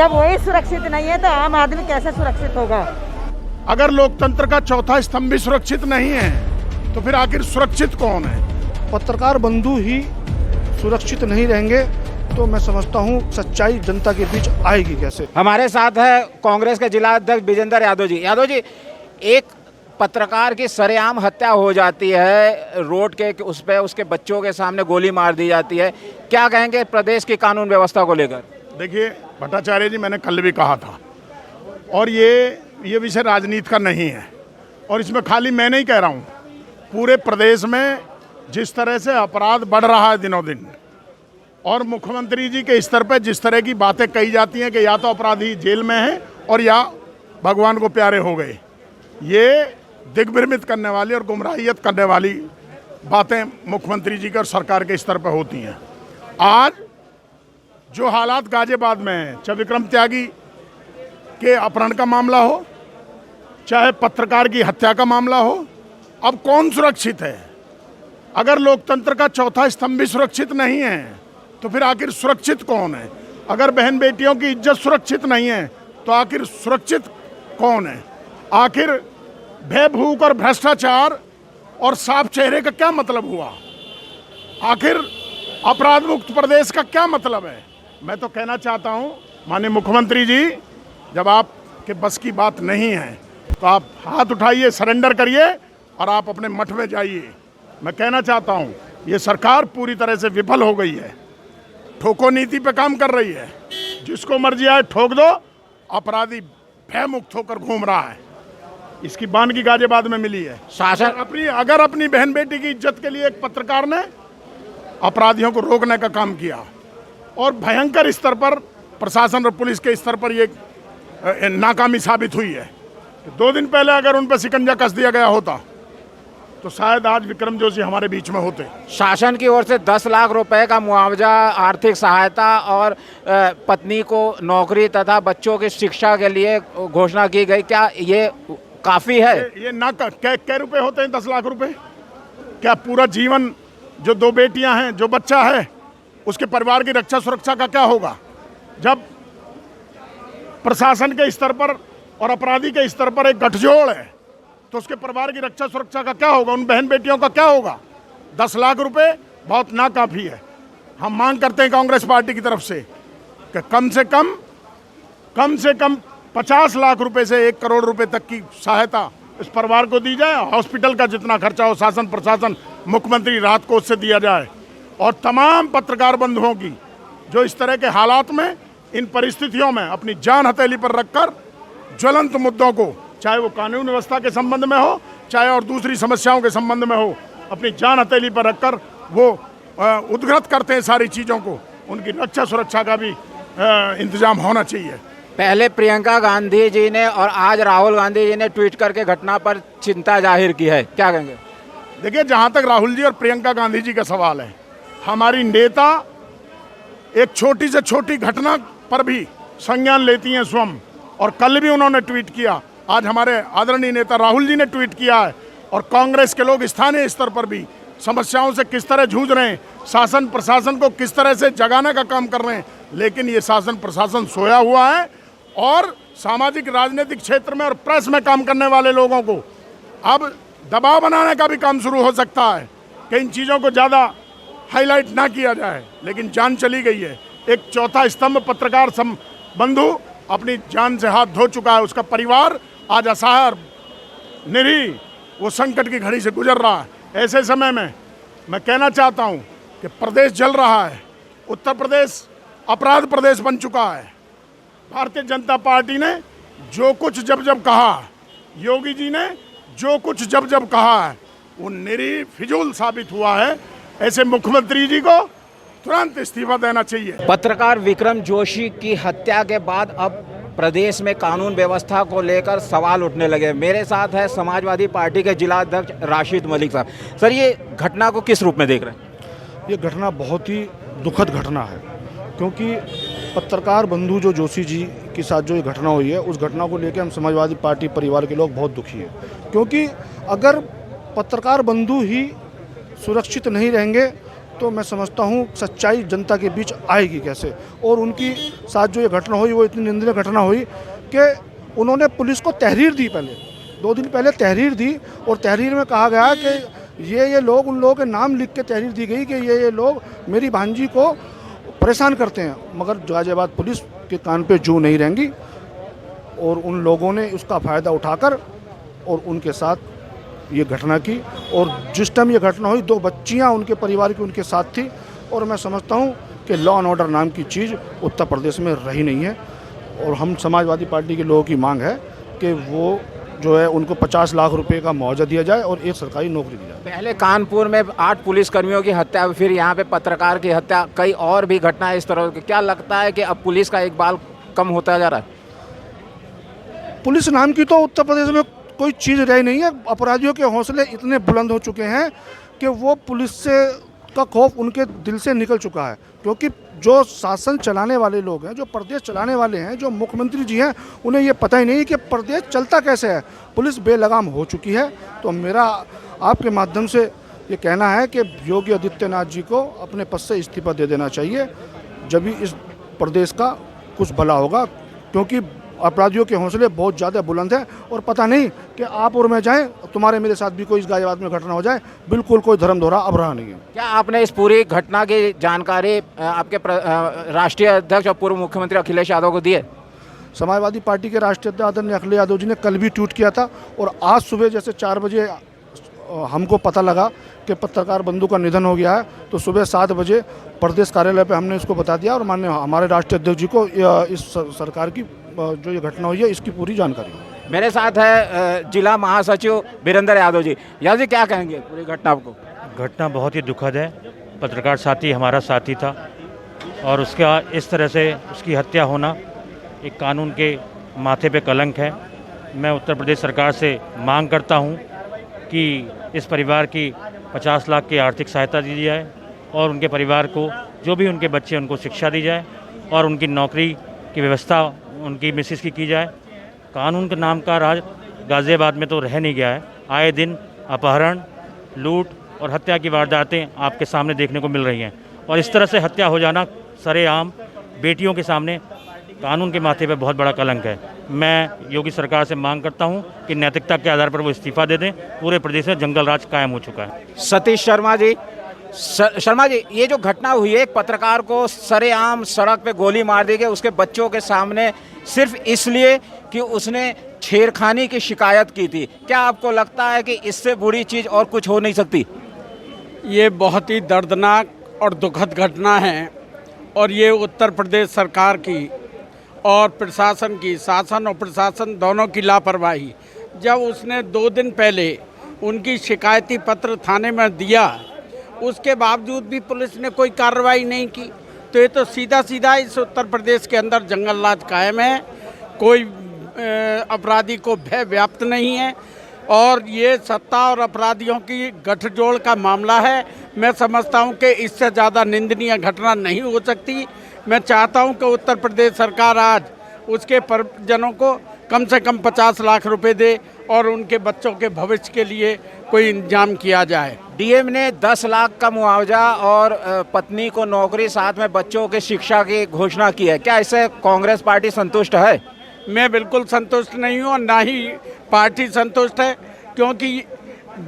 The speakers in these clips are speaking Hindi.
जब वही सुरक्षित नहीं है तो आम आदमी कैसे सुरक्षित होगा? अगर लोकतंत्र का चौथा स्तंभ भी सुरक्षित नहीं है तो फिर आखिर सुरक्षित कौन है? पत्रकार बंधु ही सुरक्षित नहीं रहेंगे तो मैं समझता हूँ सच्चाई जनता के बीच आएगी कैसे। हमारे साथ है कांग्रेस के जिला अध्यक्ष विजेंद्र यादव जी। यादव जी, एक पत्रकार की सरेआम हत्या हो जाती है, रोड के उस पे उसके बच्चों के सामने गोली मार दी जाती है, क्या कहेंगे प्रदेश की कानून व्यवस्था को लेकर? देखिए भट्टाचार्य जी, मैंने कल भी कहा था और ये विषय राजनीति का नहीं है और इसमें खाली मैं नहीं कह रहा हूँ, पूरे प्रदेश में जिस तरह से अपराध बढ़ रहा है दिनों दिन और मुख्यमंत्री जी के स्तर पर जिस तरह की बातें कही जाती हैं कि या तो अपराधी जेल में हैं और या भगवान को प्यारे हो गए, ये दिग्भ्रमित करने वाली और गुमराहियत करने वाली बातें मुख्यमंत्री जी के और सरकार के स्तर पर होती हैं। आज जो हालात गाजियाबाद में हैं, चाहे विक्रम त्यागी के अपहरण का मामला हो, चाहे पत्रकार की हत्या का मामला हो, अब कौन सुरक्षित है? अगर लोकतंत्र का चौथा स्तंभ भी सुरक्षित नहीं है तो फिर आखिर सुरक्षित कौन है? अगर बहन बेटियों की इज्जत सुरक्षित नहीं है तो आखिर सुरक्षित कौन है? आखिर भय भूख और भ्रष्टाचार और साफ चेहरे का क्या मतलब हुआ? आखिर अपराध मुक्त प्रदेश का क्या मतलब है? मैं तो कहना चाहता हूं माननीय मुख्यमंत्री जी, जब आपके बस की बात नहीं है तो आप हाथ उठाइए, सरेंडर करिए और आप अपने मठ में जाइए। मैं कहना चाहता हूं ये सरकार पूरी तरह से विफल हो गई है, ठोको नीति पे काम कर रही है, जिसको मर्जी आए ठोक दो, अपराधी भय मुक्त होकर घूम रहा है। इसकी बानगी गाजियाबाद में मिली है। शासन अगर अपनी बहन बेटी की इज्जत के लिए एक पत्रकार ने अपराधियों को रोकने का काम किया और भयंकर स्तर पर प्रशासन और पुलिस के स्तर पर ये नाकामी साबित हुई है। 2 दिन पहले अगर उन पर शिकंजा कस दिया गया होता तो शायद आज विक्रम जोशी हमारे बीच में होते। शासन की ओर से 10 लाख रुपए का मुआवजा, आर्थिक सहायता और पत्नी को नौकरी तथा बच्चों की शिक्षा के लिए घोषणा की गई, क्या ये काफी है? ये ना क्या रुपए होते हैं 10 लाख रुपए? क्या पूरा जीवन जो 2 बेटियां हैं, जो बच्चा है, उसके परिवार की रक्षा सुरक्षा का क्या होगा? जब प्रशासन के स्तर पर और अपराधी के स्तर पर एक गठजोड़ है तो उसके परिवार की रक्षा सुरक्षा का क्या होगा? उन बहन बेटियों का क्या होगा? 10 लाख रुपए बहुत नाकाफी है। हम मांग करते हैं कांग्रेस पार्टी की तरफ से कि कम से कम 50 लाख रुपए से 1 करोड़ रुपए तक की सहायता इस परिवार को दी जाए। हॉस्पिटल का जितना खर्चा हो शासन प्रशासन मुख्यमंत्री राहत कोष से दिया जाए और तमाम पत्रकार बंधुओं की जो इस तरह के हालात में, इन परिस्थितियों में अपनी जान हथेली पर रखकर ज्वलंत मुद्दों को, चाहे वो कानून व्यवस्था के संबंध में हो, चाहे और दूसरी समस्याओं के संबंध में हो, अपनी जान हथेली पर रखकर वो उद्घृत करते हैं सारी चीज़ों को, उनकी रक्षा सुरक्षा का भी इंतजाम होना चाहिए। पहले प्रियंका गांधी जी ने और आज राहुल गांधी जी ने ट्वीट करके घटना पर चिंता जाहिर की है, क्या कहेंगे? देखिए, जहाँ तक राहुल जी और प्रियंका गांधी जी का सवाल है, हमारी नेता एक छोटी से छोटी घटना पर भी संज्ञान लेती हैं स्वयं, और कल भी उन्होंने ट्वीट किया, आज हमारे आदरणीय नेता राहुल जी ने ट्वीट किया है, और कांग्रेस के लोग स्थानीय स्तर पर भी समस्याओं से किस तरह जूझ रहे हैं, शासन प्रशासन को किस तरह से जगाने का काम कर रहे हैं। लेकिन ये शासन प्रशासन सोया हुआ है और सामाजिक राजनीतिक क्षेत्र में और प्रेस में काम करने वाले लोगों को अब दबाव बनाने का भी काम शुरू हो सकता है कि इन चीज़ों को ज़्यादा हाईलाइट ना किया जाए। लेकिन जान चली गई है। एक चौथा स्तंभ पत्रकार बंधु अपनी जान से हाथ धो चुका है, उसका परिवार आज असहाय और निरीह वो संकट की घड़ी से गुजर रहा है। ऐसे समय में मैं कहना चाहता हूं कि प्रदेश जल रहा है, उत्तर प्रदेश अपराध प्रदेश बन चुका है। भारतीय जनता पार्टी ने जो कुछ जब जब कहा, योगी जी ने जो कुछ जब जब कहा है, वो निरीह फिजूल साबित हुआ है। ऐसे मुख्यमंत्री जी को तुरंत इस्तीफा देना चाहिए। पत्रकार विक्रम जोशी की हत्या के बाद अब प्रदेश में कानून व्यवस्था को लेकर सवाल उठने लगे। मेरे साथ है समाजवादी पार्टी के जिला अध्यक्ष राशिद मलिक साहब। सर, ये घटना को किस रूप में देख रहे हैं? ये घटना बहुत ही दुखद घटना है, क्योंकि पत्रकार बंधु जो जोशी जी के साथ जो ये घटना हुई है, उस घटना को लेकर हम समाजवादी पार्टी परिवार के लोग बहुत दुखी हैं। क्योंकि अगर पत्रकार बंधु ही सुरक्षित नहीं रहेंगे तो मैं समझता हूँ सच्चाई जनता के बीच आएगी कैसे। और उनकी साथ जो ये घटना हुई वो इतनी निंदनीय घटना हुई कि उन्होंने पुलिस को तहरीर दी, पहले 2 दिन पहले तहरीर दी, और तहरीर में कहा गया कि ये लोग, उन लोगों के नाम लिख के तहरीर दी गई कि ये लोग मेरी भांजी को परेशान करते हैं। मगर गाजियाबाद पुलिस के कान पे जू नहीं रहेंगी, और उन लोगों ने उसका फ़ायदा उठाकर और उनके साथ ये घटना की। और जिस टाइम ये घटना हुई 2 बच्चियां उनके परिवार की उनके साथ थी। और मैं समझता हूँ कि लॉ एंड ऑर्डर नाम की चीज़ उत्तर प्रदेश में रही नहीं है। और हम समाजवादी पार्टी के लोगों की मांग है कि वो जो है उनको 50 लाख रुपए का मुआवजा दिया जाए और एक सरकारी नौकरी दी जाए। पहले कानपुर में 8 पुलिसकर्मियों की हत्या, फिर यहाँ पे पत्रकार की हत्या, कई और भी घटनाएं इस तरह की। क्या लगता है कि अब पुलिस का इकबाल कम होता जा रहा है? पुलिस नाम की तो उत्तर प्रदेश में कोई चीज़ रही नहीं है। अपराधियों के हौसले इतने बुलंद हो चुके हैं कि वो पुलिस से का खौफ उनके दिल से निकल चुका है। क्योंकि जो शासन चलाने वाले लोग हैं, जो प्रदेश चलाने वाले हैं, जो मुख्यमंत्री जी हैं, उन्हें ये पता ही नहीं कि प्रदेश चलता कैसे है। पुलिस बेलगाम हो चुकी है। तो मेरा आपके माध्यम से ये कहना है कि योगी आदित्यनाथ जी को अपने पद से इस्तीफा दे देना चाहिए, जब भी इस प्रदेश का कुछ भला होगा। क्योंकि अपराधियों के हौसले बहुत ज़्यादा बुलंद हैं, और पता नहीं कि आप और मैं जाएं, तुम्हारे मेरे साथ भी कोई इस गाजियाबाद में घटना हो जाए। बिल्कुल कोई धर्म दोहरा अब रहा नहीं है। क्या आपने इस पूरी घटना की जानकारी आपके राष्ट्रीय अध्यक्ष और पूर्व मुख्यमंत्री अखिलेश यादव को दी है? समाजवादी पार्टी के राष्ट्रीय अध्यक्ष आदरणीय अखिलेश यादव जी ने कल भी ट्वीट किया था, और आज सुबह जैसे 4 बजे हमको पता लगा कि पत्रकार बंधु का निधन हो गया है, तो सुबह 7 बजे प्रदेश कार्यालय पे हमने इसको बता दिया, और माननीय हमारे राष्ट्रीय अध्यक्ष जी को इस सरकार की जो ये घटना हुई है इसकी पूरी जानकारी। मेरे साथ है जिला महासचिव वीरेंद्र यादव जी। यादव जी, क्या कहेंगे पूरी घटना को? घटना बहुत ही दुखद है। पत्रकार साथी हमारा साथी था, और उसका इस तरह से उसकी हत्या होना एक कानून के माथे पे कलंक है। मैं उत्तर प्रदेश सरकार से मांग करता हूं कि इस परिवार की 50 लाख की आर्थिक सहायता दी जाए, और उनके परिवार को जो भी उनके बच्चे उनको शिक्षा दी जाए, और उनकी नौकरी की व्यवस्था उनकी मिसिस की जाए। कानून के नाम का राज गाज़ियाबाद में तो रह नहीं गया है। आए दिन अपहरण, लूट और हत्या की वारदातें आपके सामने देखने को मिल रही हैं, और इस तरह से हत्या हो जाना सरेआम बेटियों के सामने कानून के माथे पर बहुत बड़ा कलंक है। मैं योगी सरकार से मांग करता हूं कि नैतिकता के आधार पर वो इस्तीफा दे दें। पूरे प्रदेश में जंगल राज कायम हो चुका है। सतीश शर्मा जी, शर्मा जी, ये जो घटना हुई है, एक पत्रकार को सरेआम सड़क पे गोली मार दी गई उसके बच्चों के सामने, सिर्फ इसलिए कि उसने छेड़खानी की शिकायत की थी। क्या आपको लगता है कि इससे बुरी चीज़ और कुछ हो नहीं सकती? ये बहुत ही दर्दनाक और दुखद घटना है, और ये उत्तर प्रदेश सरकार की और प्रशासन की, शासन और प्रशासन दोनों की लापरवाही। जब उसने 2 दिन पहले उनकी शिकायती पत्र थाने में दिया, उसके बावजूद भी पुलिस ने कोई कार्रवाई नहीं की, तो ये तो सीधा सीधा इस उत्तर प्रदेश के अंदर जंगल राज कायम है। कोई अपराधी को भय व्याप्त नहीं है, और ये सत्ता और अपराधियों की गठजोड़ का मामला है। मैं समझता हूँ कि इससे ज़्यादा निंदनीय घटना नहीं हो सकती। मैं चाहता हूँ कि उत्तर प्रदेश सरकार आज उसके परिजनों को कम से कम 50 लाख रुपए दे, और उनके बच्चों के भविष्य के लिए कोई इंतजाम किया जाए। डीएम ने 10 लाख का मुआवजा और पत्नी को नौकरी, साथ में बच्चों के शिक्षा की घोषणा की है। क्या इससे कांग्रेस पार्टी संतुष्ट है? मैं बिल्कुल संतुष्ट नहीं हूँ, और ना ही पार्टी संतुष्ट है, क्योंकि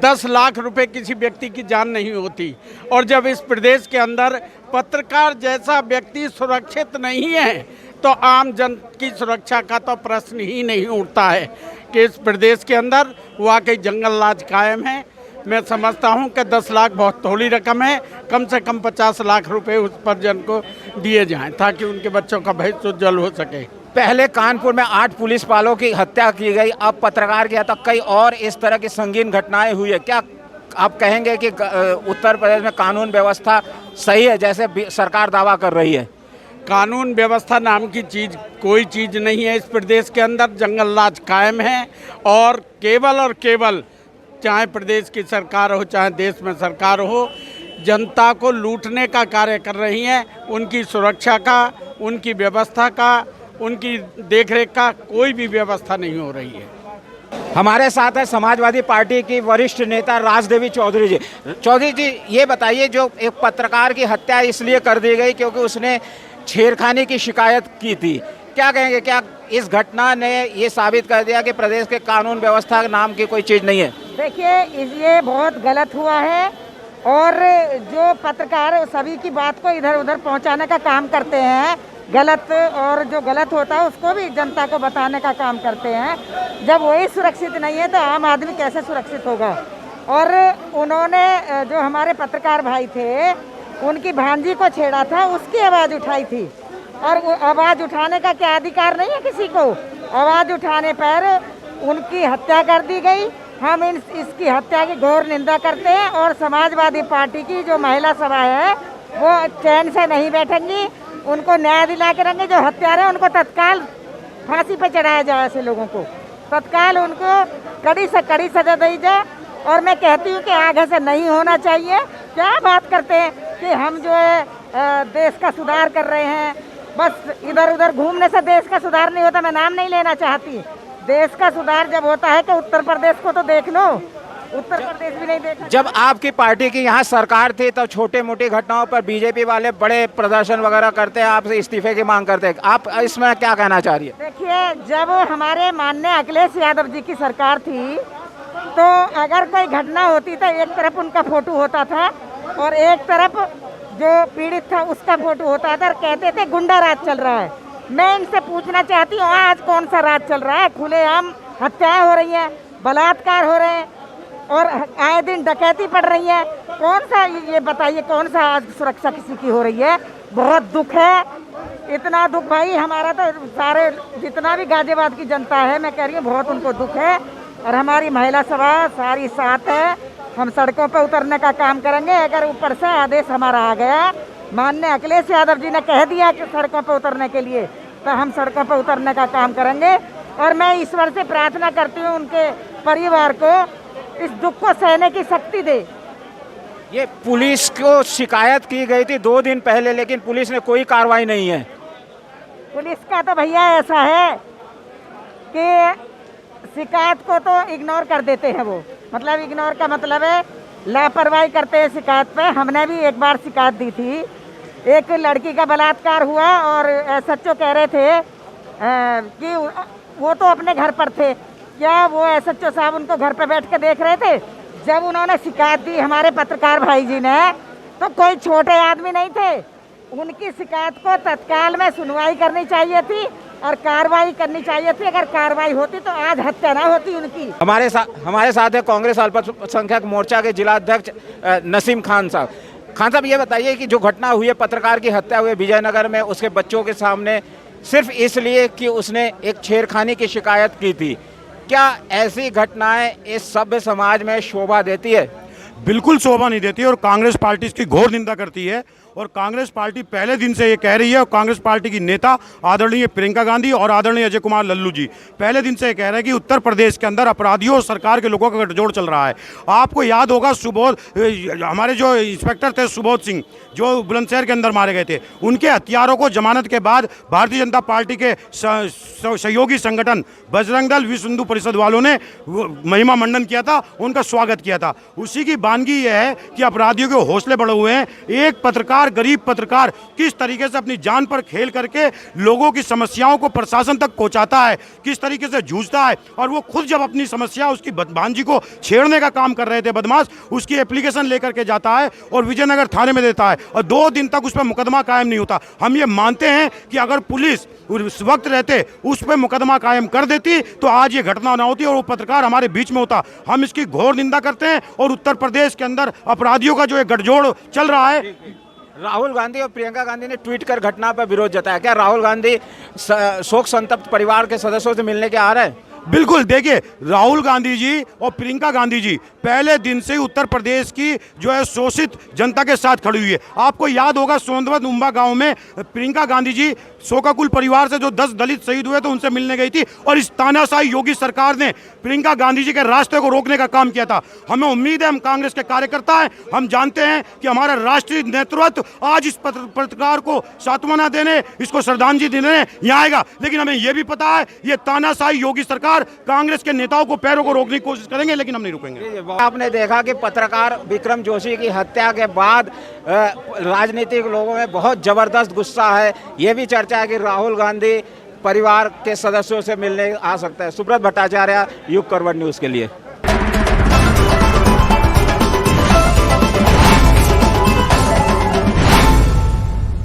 10 लाख रुपए किसी व्यक्ति की जान नहीं होती। और जब इस प्रदेश के अंदर पत्रकार जैसा व्यक्ति सुरक्षित नहीं है, तो आम जन की सुरक्षा का तो प्रश्न ही नहीं उठता है कि इस प्रदेश के अंदर वाकई जंगल राज कायम है। मैं समझता हूं कि 10 लाख बहुत थोड़ी रकम है। कम से कम 50 लाख रुपए उस परिजन को दिए जाएं, ताकि उनके बच्चों का भविष्य उज्जवल हो सके। पहले कानपुर में 8 पुलिस वालों की हत्या की गई, अब पत्रकार की हत्या, कई और इस तरह की संगीन घटनाएं हुई है। क्या आप कहेंगे कि उत्तर प्रदेश में कानून व्यवस्था सही है जैसे सरकार दावा कर रही है? कानून व्यवस्था नाम की चीज़ कोई चीज़ नहीं है। इस प्रदेश के अंदर जंगल राज कायम है, और केवल चाहे प्रदेश की सरकार हो, चाहे देश में सरकार हो, जनता को लूटने का कार्य कर रही हैं। उनकी सुरक्षा का, उनकी व्यवस्था का, उनकी देखरेख का कोई भी व्यवस्था नहीं हो रही है। हमारे साथ है समाजवादी पार्टी की वरिष्ठ नेता राजदेवी चौधरी जी। चौधरी जी, ये बताइए, जो एक पत्रकार की हत्या इसलिए कर दी गई क्योंकि उसने छेड़खानी की शिकायत की थी, क्या कहेंगे? क्या इस घटना ने ये साबित कर दिया कि प्रदेश के कानून व्यवस्था नाम की कोई चीज़ नहीं है? देखिए, ये बहुत गलत हुआ है और जो पत्रकार सभी की बात को इधर उधर पहुंचाने का काम करते हैं, गलत, और जो गलत होता है उसको भी जनता को बताने का काम करते हैं। जब वही सुरक्षित नहीं है तो आम आदमी कैसे सुरक्षित होगा? और उन्होंने जो हमारे पत्रकार भाई थे, उनकी भांजी को छेड़ा था, उसकी आवाज़ उठाई थी। और आवाज़ उठाने का क्या अधिकार नहीं है किसी को? आवाज़ उठाने पर उनकी हत्या कर दी गई। हम इसकी हत्या की घोर निंदा करते हैं और समाजवादी पार्टी की जो महिला सभा है वो चैन से नहीं बैठेंगी। उनको न्याय दिला के रहेंगे। जो हत्यारे उनको तत्काल फांसी पर चढ़ाया जाए, ऐसे लोगों को तत्काल उनको कड़ी से कड़ी सजा दी जाए। और मैं कहती हूँ कि आगे से नहीं होना चाहिए। क्या बात करते हैं कि हम जो है देश का सुधार कर रहे हैं, बस इधर उधर घूमने से देश का सुधार नहीं होता। मैं नाम नहीं लेना चाहती। देश का सुधार जब होता है कि उत्तर प्रदेश को तो देख लो, उत्तर प्रदेश भी नहीं देखा। जब आपकी पार्टी की यहाँ सरकार थी तब छोटे मोटी घटनाओं पर बीजेपी वाले बड़े प्रदर्शन वगैरह करते हैं, आपसे इस्तीफे की मांग करते हैं। आप इसमें क्या कहना चाह रही है? देखिए, जब हमारे माननीय अखिलेश यादव जी की सरकार थी तो अगर कोई घटना होती तो एक तरफ उनका फोटो होता था और एक तरफ जो पीड़ित था उसका फोटो होता था और कहते थे गुंडा राज चल रहा है। मैं इनसे पूछना चाहती हूँ, आज कौन सा राज चल रहा है? खुलेआम हत्याएं हो रही हैं, बलात्कार हो रहे हैं और आए दिन डकैती पड़ रही है। कौन सा, ये बताइए, कौन सा आज सुरक्षा किसी की हो रही है? बहुत दुख है। इतना दुख भाई, हमारा तो सारे जितना भी गाजियाबाद की जनता है, मैं कह रही हूँ बहुत उनको दुख है। और हमारी महिला सभा सारी साथ है। हम सड़कों पर उतरने का काम करेंगे। अगर ऊपर से आदेश हमारा आ गया, माननीय अखिलेश यादव जी ने कह दिया कि सड़कों पर उतरने के लिए, तो हम सड़कों पर उतरने का काम करेंगे। और मैं ईश्वर से प्रार्थना करती हूँ उनके परिवार को इस दुख को सहने की शक्ति दे। ये पुलिस को शिकायत की गई थी 2 दिन पहले, लेकिन पुलिस ने कोई कार्रवाई नहीं है। पुलिस का तो भैया ऐसा है कि शिकायत को तो इग्नोर कर देते हैं। वो मतलब इग्नोर का मतलब है लापरवाही करते हैं शिकायत पे। हमने भी एक बार शिकायत दी थी, एक लड़की का बलात्कार हुआ और एसएचओ कह रहे थे कि वो तो अपने घर पर थे। क्या वो एसएचओ साहब उनको घर पे बैठ के देख रहे थे? जब उन्होंने शिकायत दी हमारे पत्रकार भाई जी ने, तो कोई छोटे आदमी नहीं थे। उनकी शिकायत को तत्काल में सुनवाई करनी चाहिए थी और कार्रवाई करनी चाहिए थी। अगर कार्रवाई होती तो आज हत्या ना होती उनकी। हमारे साथ है कांग्रेस अल्पसंख्यक मोर्चा के जिला अध्यक्ष नसीम खान साहब। खान साहब, ये बताइए कि जो घटना हुई है, पत्रकार की हत्या हुई विजयनगर में उसके बच्चों के सामने, सिर्फ इसलिए कि उसने एक छेड़खानी की शिकायत की थी, क्या ऐसी घटनाएं इस सभ्य समाज में शोभा देती है? बिल्कुल शोभा नहीं देती है और कांग्रेस पार्टी इसकी घोर निंदा करती है। और कांग्रेस पार्टी पहले दिन से ये कह रही है, और कांग्रेस पार्टी की नेता आदरणीय प्रियंका गांधी और आदरणीय अजय कुमार लल्लू जी पहले दिन से ये कह रहे हैं कि उत्तर प्रदेश के अंदर अपराधियों और सरकार के लोगों का गठजोड़ चल रहा है। आपको याद होगा हमारे जो इंस्पेक्टर थे सुबोध सिंह, जो बुलंदशहर के अंदर मारे गए थे, उनके हथियारों को जमानत के बाद भारतीय जनता पार्टी के सहयोगी संगठन बजरंग दल विश्व हिंदू परिषद वालों ने महिमा मंडन किया था, उनका स्वागत किया था। उसी की वानगी यह है कि अपराधियों के हौसले बढ़े हुए हैं। एक पत्रकार, गरीब पत्रकार किस तरीके से अपनी जान पर खेल करके लोगों की समस्याओं को प्रशासन तक पहुंचाता है, किस तरीके से जूझता है, और वो खुद जब अपनी समस्या उसकी भांजी को छेड़ने का काम कर रहे थे बदमाश, उसकी एप्लीकेशन लेकर के जाता है और विजयनगर थाने में देता है और 2 दिन तक उस पर मुकदमा कायम नहीं होता। हम ये मानते हैं कि अगर पुलिस उस वक्त रहते उस पर मुकदमा कायम कर देती तो आज ये घटना ना होती और वो पत्रकार हमारे बीच में होता। हम इसकी घोर निंदा करते हैं और उत्तर प्रदेश के अंदर अपराधियों का जो एक गठजोड़ चल रहा है। राहुल गांधी और प्रियंका गांधी ने ट्वीट कर घटना पर विरोध जताया। क्या राहुल गांधी शोक संतप्त परिवार के सदस्यों से मिलने के आ रहे हैं? बिल्कुल, देखिए, राहुल गांधी जी और प्रियंका गांधी जी पहले दिन से उत्तर प्रदेश की जो है शोषित जनता के साथ खड़ी हुई है। आपको याद होगा सोनभद्र उम्बा गांव में प्रियंका गांधी जी शोकाकुल परिवार से जो 10 दलित शहीद हुए थे उनसे मिलने गई थी और इस तानाशाही योगी सरकार ने प्रियंका गांधी जी के रास्ते को रोकने का काम किया था। हमें उम्मीद है, हम कांग्रेस के कार्यकर्ता हैं, हम जानते हैं कि हमारा राष्ट्रीय नेतृत्व आज इस पत्रकार को सांत्वना देने, इसको श्रद्धांजलि देने यहाँ आएगा। लेकिन हमें यह भी पता है ये तानाशाही योगी सरकार सरकार कांग्रेस के नेताओं को पैरों को रोकने की कोशिश करेंगे, लेकिन हम नहीं रुकेंगे। आपने देखा कि पत्रकार विक्रम जोशी की हत्या के बाद राजनीतिक लोगों में बहुत जबरदस्त गुस्सा है। ये भी चर्चा है कि राहुल गांधी परिवार के सदस्यों से मिलने आ सकता है। सुब्रत भट्टाचार्य, युग करवट न्यूज़ के लिए।